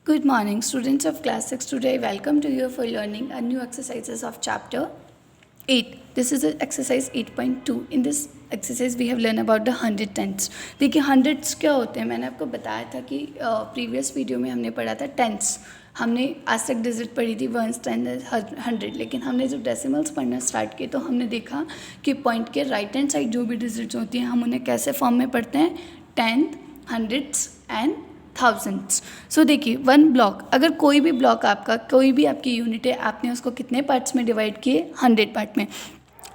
Good morning, students of class 6. Today, welcome to you for learning a new exercises of chapter 8. This is exercise 8.2. In this exercise, we have learned about the 100 tenths. देखिए hundreds क्या होते हैं, मैंने आपको बताया था कि previous video में हमने पढ़ा था टेंथ्स. हमने आज तक डिजिट पढ़ी थी वंस, टेन, 100. लेकिन हमने जब डेसिमल्स पढ़ना स्टार्ट किए तो हमने देखा कि पॉइंट के राइट हैंड साइड जो भी डिजिट्स होती हैं हम उन्हें कैसे फॉर्म में पढ़ते हैं, टेंथ, हंड्रेड्स एंड थाउजेंड्स. सो देखिए वन ब्लॉक, अगर कोई भी ब्लॉक आपका, कोई भी आपकी यूनिट है, आपने उसको कितने पार्ट्स में डिवाइड किए, 100 पार्ट में.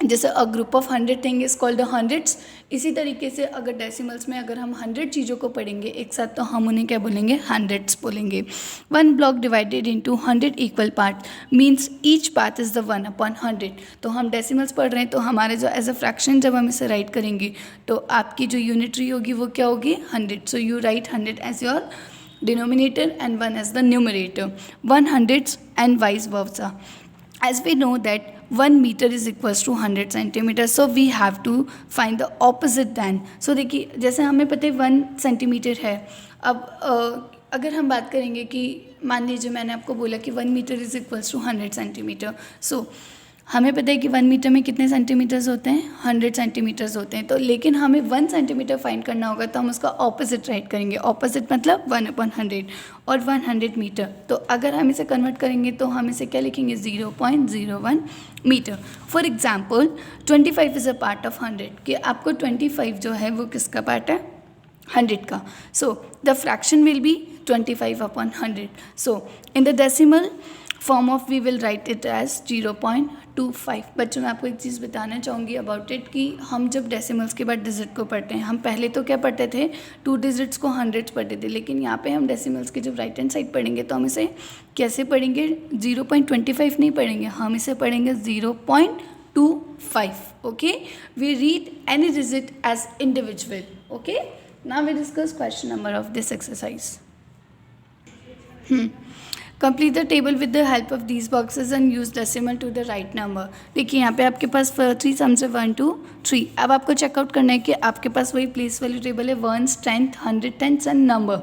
जैसे a group of 100 thing is called the hundreds. इसी तरीके से अगर डेसिमल्स में अगर हम 100 चीज़ों को पढ़ेंगे एक साथ तो हम उन्हें क्या बोलेंगे, हंड्रेड्स बोलेंगे. One block divided into 100 equal part means each part is the 1/100. तो हम डेसिमल्स पढ़ रहे हैं तो हमारे जो एज अ फ्रैक्शन जब हम इसे राइट करेंगे तो आपकी जो यूनिटरी होगी वो क्या होगी, 100. So you write 100 as your denominator and 1 as the numerator. 100s and vice versa. As we know that 1 meter is equals to 100 centimeters, so we have to find the opposite then. So देखिए जैसे हमें पता है 1 centimetre है. अब अगर हम बात करेंगे कि मान लीजिए मैंने आपको बोला कि 1 metre is equals to 100 centimetre. So हमें पता है कि 1 मीटर में कितने सेंटीमीटर्स होते हैं, 100 सेंटीमीटर्स होते हैं. तो लेकिन हमें 1 सेंटीमीटर फाइंड करना होगा तो हम उसका ऑपोजिट राइट करेंगे. ऑपोजिट मतलब 1/100 और 100 मीटर. तो अगर हम इसे कन्वर्ट करेंगे तो हम इसे क्या लिखेंगे, 0.01 meter. For example 25 is a part of 100, कि आपको 25 जो है वो किसका पार्ट है, 100 का. So the fraction will be 25/100. So in the decimal form of we will write it as 0.25. बच्चों मैं आपको एक चीज़ बताना चाहूँगी अबाउट इट कि हम जब डेसिमल्स के बाद डिजिट को पढ़ते हैं, हम पहले तो क्या पढ़ते थे, 2 डिजिट्स को हंड्रेड्स पढ़ते थे. लेकिन यहाँ पे हम डेसिमल्स के जब राइट हैंड साइड पढ़ेंगे तो हम इसे कैसे पढ़ेंगे, 0.25 नहीं पढ़ेंगे, हम इसे पढ़ेंगे 0.25. Okay, we read any digit as individual. Okay, now we discuss question number of this exercise. Complete the table with the help of these boxes and use decimal to the right number. देखिए यहाँ पे आपके पास 3 sums है, 1 2 3. अब आपको checkout करना है कि आपके पास वही प्लेस वैल्यू टेबल है, वंस, टेंथ, 100 टेंथ्स एंड नंबर,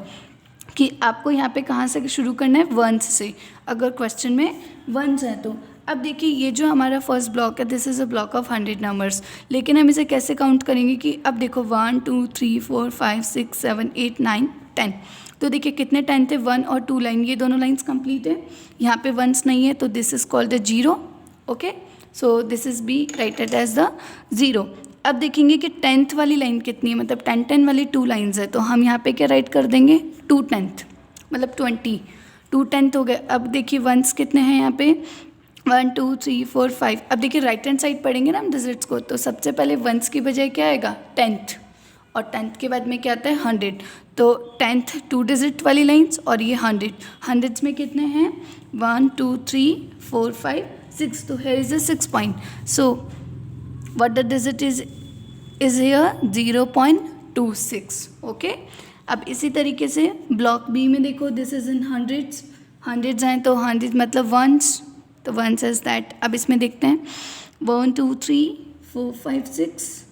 कि आपको यहाँ पे कहाँ से शुरू करना है, वंस से. अगर क्वेश्चन में वंस है तो अब देखिए ये जो हमारा फर्स्ट ब्लॉक है, this is a block of 100 numbers. लेकिन हम इसे कैसे काउंट करेंगे कि अब देखो 1 2 3 4 5 6 7 8 9 10. तो देखिए कितने 10 थे, 1 और 2 लाइन, ये दोनों लाइंस कंप्लीट है. यहाँ पे वंस नहीं है तो this is called the 0. Okay, so this is be writed as the 0. अब देखेंगे कि 10th वाली लाइन कितनी है, मतलब 10 वाली 2 लाइंस है, तो हम यहाँ पे क्या राइट कर देंगे, 2 10th, मतलब 20, 2 10th हो गए. अब देखिए वंस कितने हैं यहाँ पे, 1 2 3 4 5. अब देखिए राइट हैंड साइड पढ़ेंगे ना हम डिजिट्स को, तो सबसे पहले वंस की बजाय क्या आएगा, 10th, और 10th के बाद में क्या आता है, 100. तो 10th 2 डिजिट वाली लाइंस और ये 100. हंड्रेड्स में कितने हैं, 1 2 3 4 5 6. तो here is a 6 point. So what the digit is here, 0.26. Okay, अब इसी तरीके से ब्लॉक बी में देखो, this is in hundreds. Hundreds हैं तो 100 मतलब वंस, तो वंस इज दैट. अब इसमें देखते हैं 1 2 3 4 5 6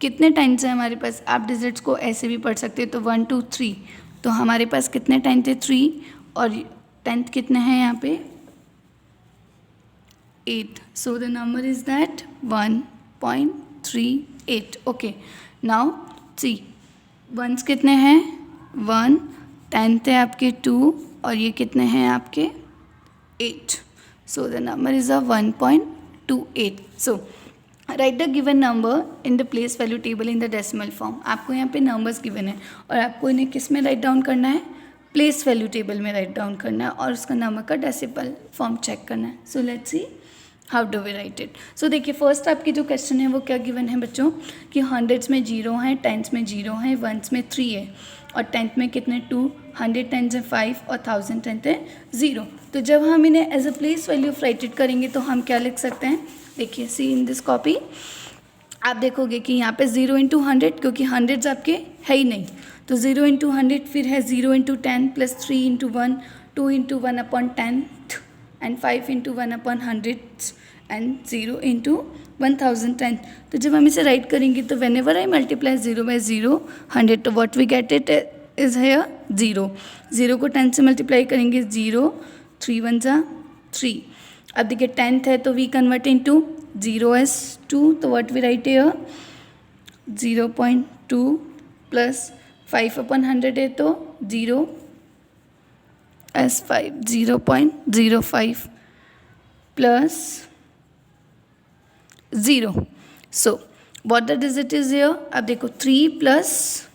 कितने टाइम्स है हमारे पास. आप डिजिट्स को ऐसे भी पढ़ सकते हैं, तो 1 2 3, तो हमारे पास कितने टाइम थे, 3, और 10th कितने हैं यहाँ पे, 8. So the number is that 1.38. Okay, now see ones कितने हैं, 1, 10th है आपके 2, और ये कितने हैं आपके 8. So the number is a 1.28. So right the given number in the place value table in the decimal form. आपको यहाँ पे नंबर्स गिवन है और आपको इन्हें किस में राइट डाउन करना है, प्लेस वैल्यू टेबल में राइट डाउन करना है, और उसका नंबर का डेसिमल फॉर्म चेक करना है. So let's see how do we write it. So देखिए फर्स्ट आपकी जो क्वेश्चन है वो क्या गिवन है बच्चों, कि हंड्रेड्स में 0 हैं, टेंथ्स में 0 हैं, वंस में 3 है, और 10th में कितने 2, 100 टेंथ्स है 5, और 1000 टेंथ है 0. तो जब हम इन्हें as a place value of write it करेंगे तो हम क्या लिख सकते हैं, देखिए सी इन दिस कॉपी आप देखोगे कि यहाँ पे 0 × 100, क्योंकि हंड्रेड्स आपके है ही नहीं, तो 0 × 100, फिर है 0 × 10 प्लस 3 × 1, 2 × 1/10 एंड 5 × 1/100 एंड 0 × 1010. तो जब हम इसे राइट करेंगे तो whenever I multiply 0 by 0 100, तो what we get it is here 0. 0 को 10 से मल्टीप्लाई करेंगे 0, 3 1 जा 3. अब देखिए 10th है तो वी कन्वर्ट इनटू 0 as 2, तो what we write here 0.2 plus 5 upon 100 है तो 0 as 5, 0.05 plus 0. So what the digit is here? अब देखो 3 प्लस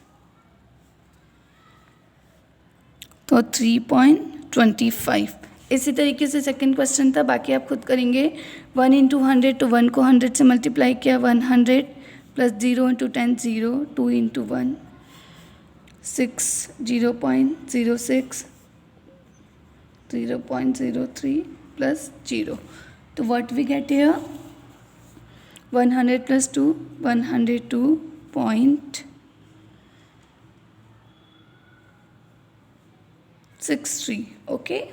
तो 3.25. इसी तरीके से सेकंड क्वेश्चन था, बाकी आप खुद करेंगे. 1 इंटू 100, तो 1 को 100 से मल्टीप्लाई किया 100 प्लस 0 इंटू 10 0, 2 इंटू 1 6, 0.06, 0.03 प्लस 0. तो what we get here 100 plus 2, 102.63. Okay,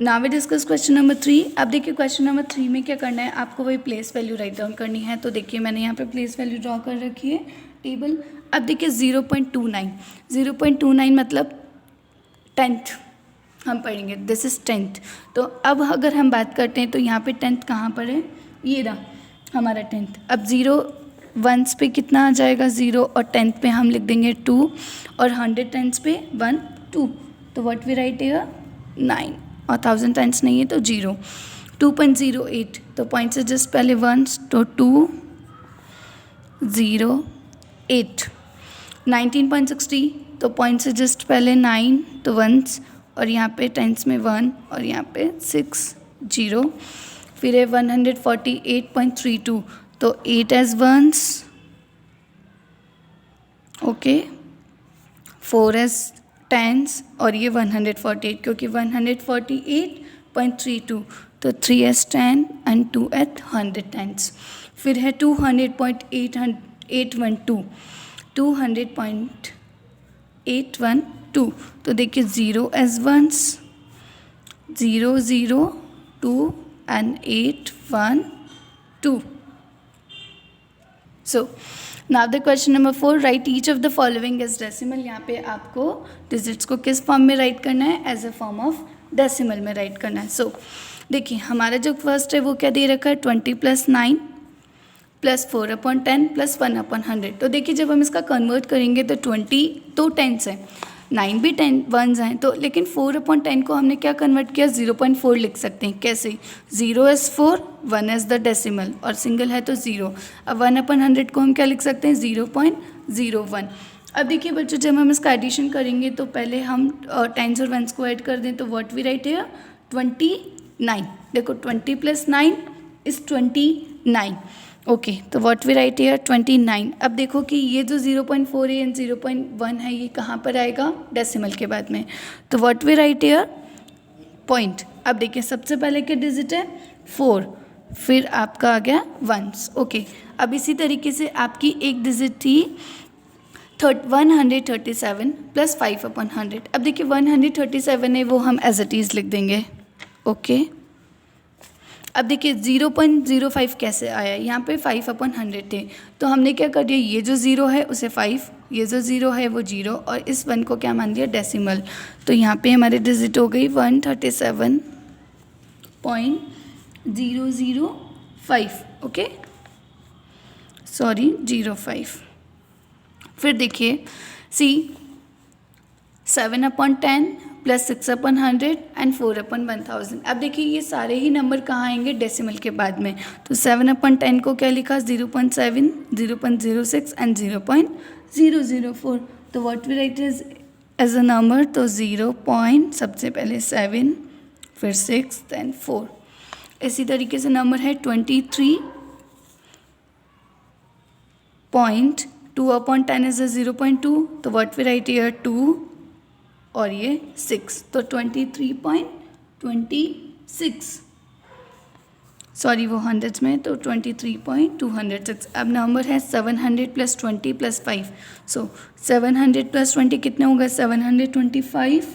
now we discuss question number 3. अब देखिए क्वेश्चन नंबर 3 में क्या करना है, आपको वही प्लेस वैल्यू राइट डाउन करनी है. तो देखिए मैंने यहाँ पे प्लेस वैल्यू ड्रॉ कर रखी है टेबल. अब देखिए 0.29 मतलब 10th हम पढ़ेंगे, दिस इज 10th. तो अब अगर हम बात करते हैं तो यहाँ पे 10th कहाँ पर है, ये रहा हमारा 10th. अब 0 1s पे कितना आ जाएगा 0, और 10th पे हम लिख देंगे 2, और 100 10s पे 1 2. तो व्हाट वी राइट हियर 9, और 1000 10s नहीं है तो 0. 2.08, तो पॉइंट से जस्ट पहले 1s तो 208. 19.60, तो पॉइंट से जस्ट पहले 9 तो 1s, और यहाँ पे 10s में 1, और यहाँ पे 6 0. फिर है 148.32, तो 8 as 1s, okay, 4 as 10s, और ये 148 क्योंकि 148.32, तो 3 as 10 एंड 2 at 100 10s. फिर है 200.812, 200.812, तो देखिए 0 as 1s, 0 0 2 and 8 1 2. So now the question number 4, write each of the following as decimal. यहाँ पे आपको डिजिट्स को किस फॉर्म में राइट करना है, as a form of decimal में राइट करना है. सो देखिए हमारा जो फर्स्ट है वो क्या दे रखा है 20 प्लस 9 प्लस 4/10 प्लस 1/100. तो देखिए जब हम इसका कन्वर्ट करेंगे तो 20 तो 10s है, 9 भी 10 1s हैं, तो लेकिन 4/10 को हमने क्या कन्वर्ट किया 0.4 लिख सकते हैं. कैसे 0 as 4, 1 as द डेसिमल, और सिंगल है तो 0. अब 1/100 को हम क्या लिख सकते हैं 0.01. अब देखिए बच्चों जब हम इसका एडिशन करेंगे तो पहले हम 10s और 1s को ऐड कर दें, तो व्हाट वी राइट हियर 29. देखो 20 प्लस 9 इज 29. ओके, तो व्हाट वी राइट हियर 29. अब देखो कि ये जो 0.4 है एंड 0.1 है ये कहाँ पर आएगा डेसिमल के बाद में, तो what we write here point. अब देखिए सबसे पहले क्या डिजिट है 4, फिर आपका आ गया 1s. ओके, अब इसी तरीके से आपकी एक डिजिट थी 137 प्लस 5/100. अब देखिए 137 है वो हम एज इट इज़ लिख देंगे. ओके, अब देखिए 0.05 कैसे आया, यहाँ पे 5/100 थे, तो हमने क्या कर दिया ये जो 0 है उसे 5, ये जो 0 है वो 0, और इस 1 को क्या मान दिया डेसिमल. तो यहाँ पे हमारे डिजिट हो गई 137.005. Okay, sorry 05. फिर देखिए सी 7/10 प्लस 6/100 एंड 4/1000. अब देखिए ये सारे ही नंबर कहाँ आएंगे डेसिमल के बाद में. तो 7/10 को क्या लिखा 0.7, 0.06 एंड 0.004. तो what we write is as a number, तो 0. सबसे पहले 7, फिर 6 देन 4. इसी तरीके से नंबर है 23.2/10 इज 0.2, तो व्हाट वी राइट हियर 2, और ये 6, तो 23.26. सॉरी वो हंड्रेड्स में, तो 23.206. अब नंबर है 700 प्लस 20 प्लस 5. सो 700 प्लस 20 कितने होगा 725.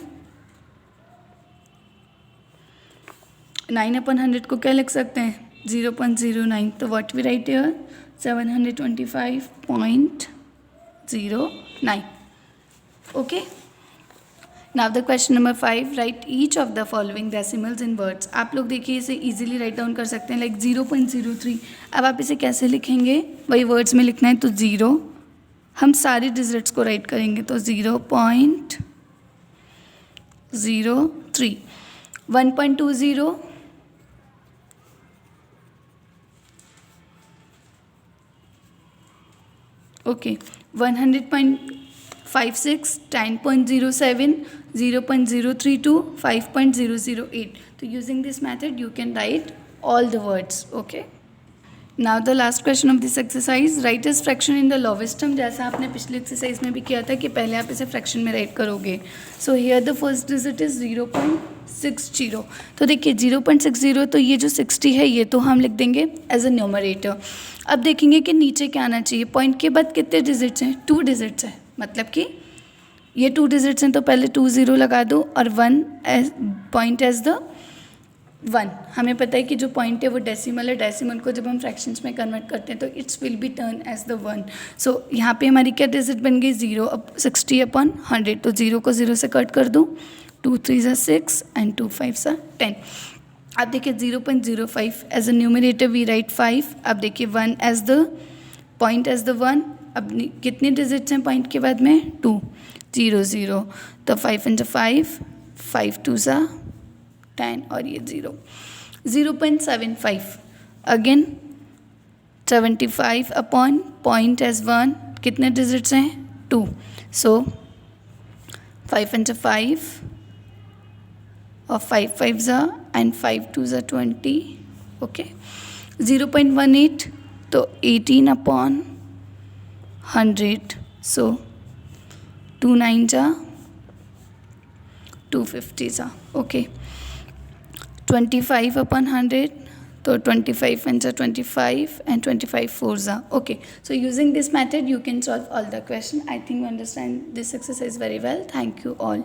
9/100 को क्या लिख सकते हैं 0.09. तो what we write here 725.09. Okay, now the question number 5, write each of the following decimals in words. आप लोग देखिए इसे इजीली राइट डाउन कर सकते हैं, लाइक 0.03। अब आप इसे कैसे लिखेंगे, वही वर्ड्स में लिखना है, तो 0 हम सारे डिजिट्स को राइट करेंगे, तो 0.03, 1.20, okay, 100.56, 10.07, 0.032, 5.008. So using this method you can write all the words. Okay. Now the last question of this exercise, write as fraction in the lowest term. जैसा आपने पिछले एक्सरसाइज में भी किया था कि पहले आप इसे फ्रैक्शन में राइट करोगे. So here the first digit is 0.60. तो देखिए 0.60, तो ये जो 60 है ये तो हम लिख देंगे एज अ न्यूमरेटर. अब देखेंगे कि नीचे क्या आना चाहिए. पॉइंट के बाद कितने डिजिट्स हैं, 2 डिजिट्स हैं, मतलब कि ये 2 डिजिट्स हैं, तो पहले 2 0 लगा दो और 1 पॉइंट एज द 1. हमें पता है कि जो पॉइंट है वो डेसिमल है, डेसिमल को जब हम फ्रैक्शंस में कन्वर्ट करते हैं तो it's will be turn as the 1. So यहाँ पे हमारी क्या डिजिट बन गई, 0 अब 60/100, तो 0 को 0 से कट कर दूँ, 2 3 = 6 एंड 2 5 = 10. अब देखिए 0.05 as a numerator we write 5. अब देखिए 1 as the point as the 1. अब कितने डिजिट्स हैं पॉइंट के बाद में, 2 0 0, तो 5 × 5, 5 2 = 10 और ये 0. 0.75 अगेन 75 अपॉन पॉइंट एज 1, कितने डिजिट्स हैं, 2, सो 5 × 5 और 5 5 = and 5 2 = 20. ओके. 0.18, तो 18 upon 100, so 2 9 = 250. Okay. 25 upon 100, so 25 and 25 and 25 4s. Okay, so using this method you can solve all the question. I think you understand this exercise very well. Thank you all.